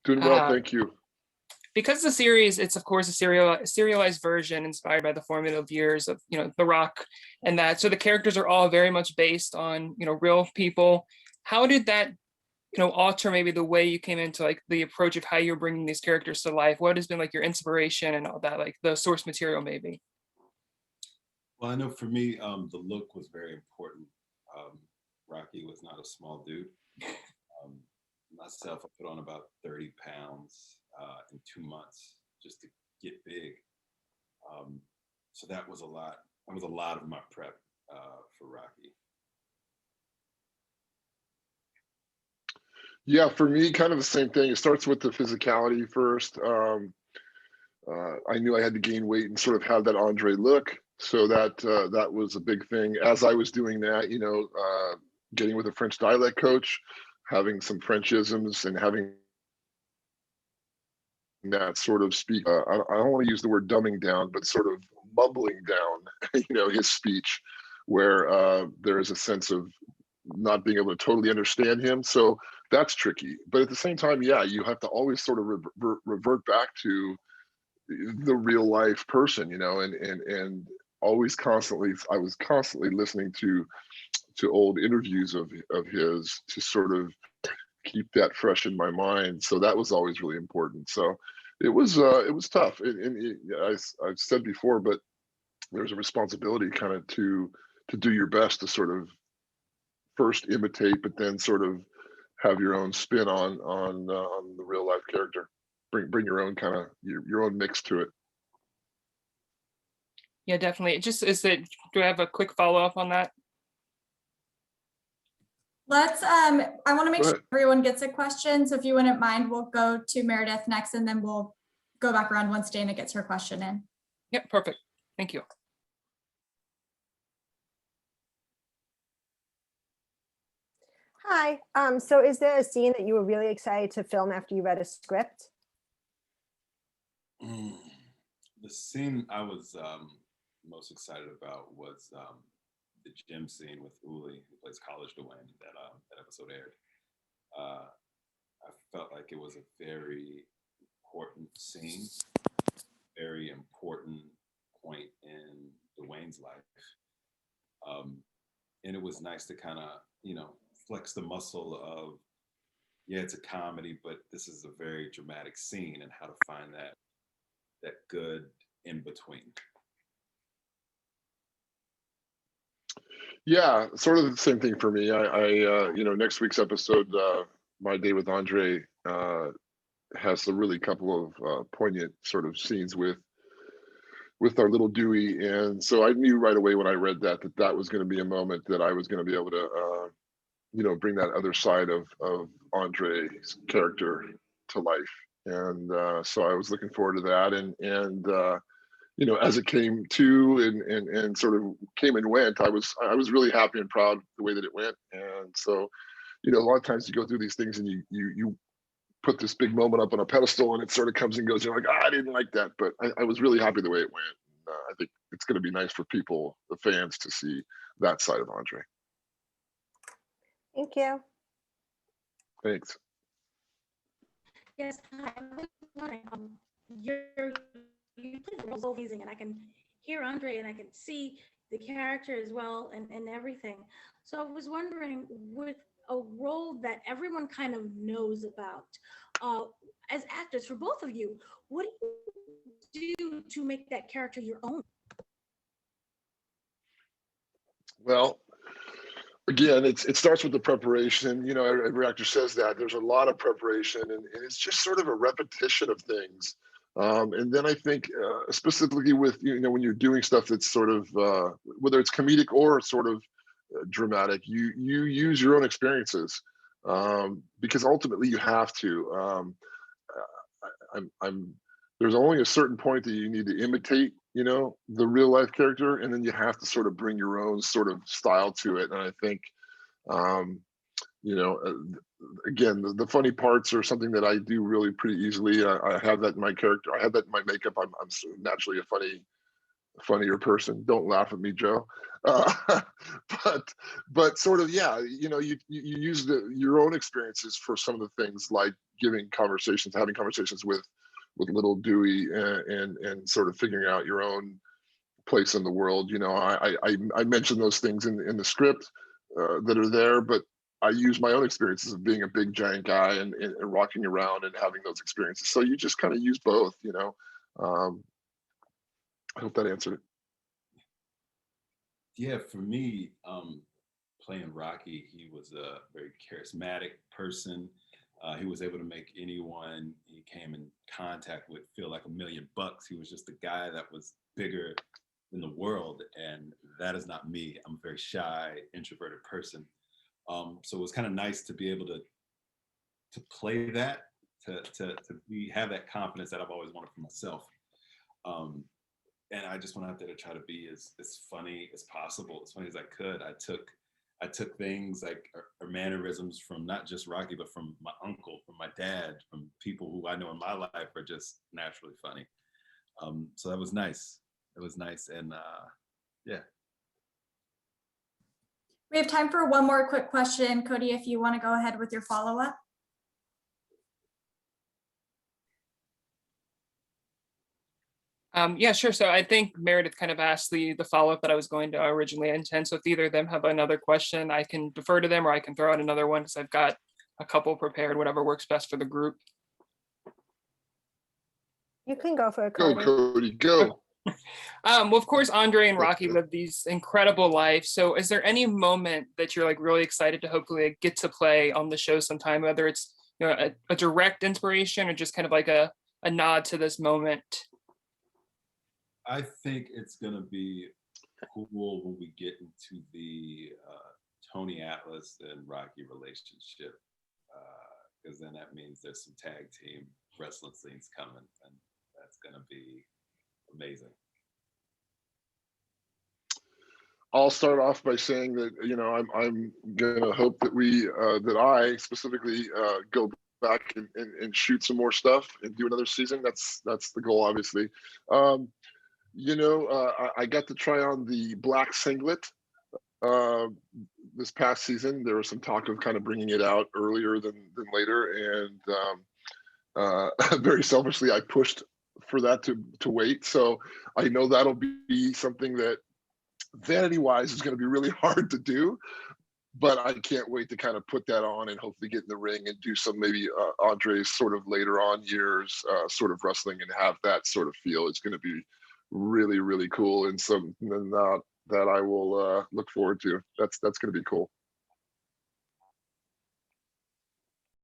Doing well, thank you. Because the series, it's of course a serialized version inspired by the formative years of, The Rock and that. So the characters are all very much based on, real people. How did that, alter maybe the way you came into like the approach of how you're bringing these characters to life? What has been like your inspiration and all that, like the source material maybe? Well, I know for me, the look was very important. Rocky was not a small dude. Myself, I put on about 30 pounds in 2 months just to get big. So that was a lot. That was a lot of my prep for Rocky. Yeah, for me, kind of the same thing. It starts with the physicality first. I knew I had to gain weight and sort of have that Andre look. So that was a big thing. As I was doing that, getting with a French dialect coach, having some Frenchisms and having that sort of speak, I don't want to use the word dumbing down, but sort of mumbling down, his speech, where there is a sense of not being able to totally understand him. So that's tricky. But at the same time, yeah, you have to always sort of revert back to the real life person, and always I was constantly listening to old interviews of his to sort of keep that fresh in my mind. So that was always really important. So it was tough. I've said before, but there's a responsibility kind of to do your best to sort of first imitate, but then sort of have your own spin on the real life character. Bring your own kind of your own mix to it. Yeah, definitely. Do I have a quick follow-up on that? Let's, I want to make sure everyone gets a question. So if you wouldn't mind, we'll go to Meredith next, and then we'll go back around once Dana gets her question in. Yep, perfect. Thank you. Hi. So is there a scene that you were really excited to film after you read a script? The scene I was most excited about was the gym scene with Uli, who plays College Dwayne. That episode aired. I felt like it was a very important scene, very important point in Dwayne's life, and it was nice to kind of flex the muscle of, yeah, it's a comedy, but this is a very dramatic scene, and how to find that good in between. Yeah, sort of the same thing for me. I next week's episode, My Day with Andre, has a really couple of poignant sort of scenes with our little Dewey, and so I knew right away when I read that was going to be a moment that I was going to be able to, bring that other side of Andre's character to life, and so I was looking forward to that, and as it came to and sort of came and went, I was really happy and proud the way that it went. And so, a lot of times you go through these things and you put this big moment up on a pedestal and it sort of comes and goes. You're like, I didn't like that, but I was really happy the way it went. I think it's going to be nice for people, the fans, to see that side of Andre. Thank you. Thanks. Yes, hi. I was wondering, you play the role so amazing, and I can hear Andre and I can see the character as well and everything. So I was wondering, with a role that everyone kind of knows about, as actors, for both of you, what do you do to make that character your own? Well, again, it starts with the preparation. Every actor says that there's a lot of preparation, and it's just sort of a repetition of things. And then I think specifically with, when you're doing stuff that's sort of, whether it's comedic or sort of dramatic, you use your own experiences, because ultimately you have to. There's only a certain point that you need to imitate, the real life character, and then you have to sort of bring your own sort of style to it. And I think, again, the funny parts are something that I do really pretty easily. I have that in my character. I have that in my makeup. I'm naturally a funny funnier person. Don't laugh at me, Joe. Uh, but sort of, yeah, you know, you use your own experiences for some of the things, like having conversations with little Dewey, and sort of figuring out your own place in the world. You know, I mentioned those things in the script that are there, but I use my own experiences of being a big giant guy and rocking around and having those experiences. So you just kind of use both, you know. I hope that answered it. Yeah, for me, playing Rocky, he was a very charismatic person. He was able to make anyone he came in contact with feel like $1,000,000. He was just a guy that was bigger than the world, and that is not me. I'm a very shy, introverted person. So it was kind of nice to be able to play that, have that confidence that I've always wanted for myself. And I just went out there to try to be as funny as possible, as funny as I could. I took things like or mannerisms from not just Rocky, but from my uncle, from my dad, from people who I know in my life are just naturally funny. So that was nice. It was nice, and yeah. We have time for one more quick question. Cody, if you want to go ahead with your follow-up. Yeah, sure. So I think Meredith kind of asked the follow-up that I was going to originally intend. So if either of them have another question, I can defer to them, or I can throw out another one because I've got a couple prepared, whatever works best for the group. You can go for it, Go, Cody. Cody, go. Well, of course, Andre and Rocky live these incredible lives. So is there any moment that you're like really excited to hopefully get to play on the show sometime, whether it's, you know, a direct inspiration or just kind of like a nod to this moment? I think it's gonna be cool when we get into the Tony Atlas and Rocky relationship, because then that means there's some tag team wrestling scenes coming, and that's gonna be amazing. I'll start off by saying that, you know, I'm gonna hope that that I specifically go back and shoot some more stuff and do another season. That's the goal, obviously. You know, I got to try on the black singlet this past season. There was some talk of kind of bringing it out earlier than later, and very selfishly, I pushed for that to wait. So I know that'll be something that vanity-wise is going to be really hard to do. But I can't wait to kind of put that on and hopefully get in the ring and do some maybe Andre's sort of later on years sort of wrestling and have that sort of feel. It's going to be really, really cool, and something that I will look forward to. That's going to be cool.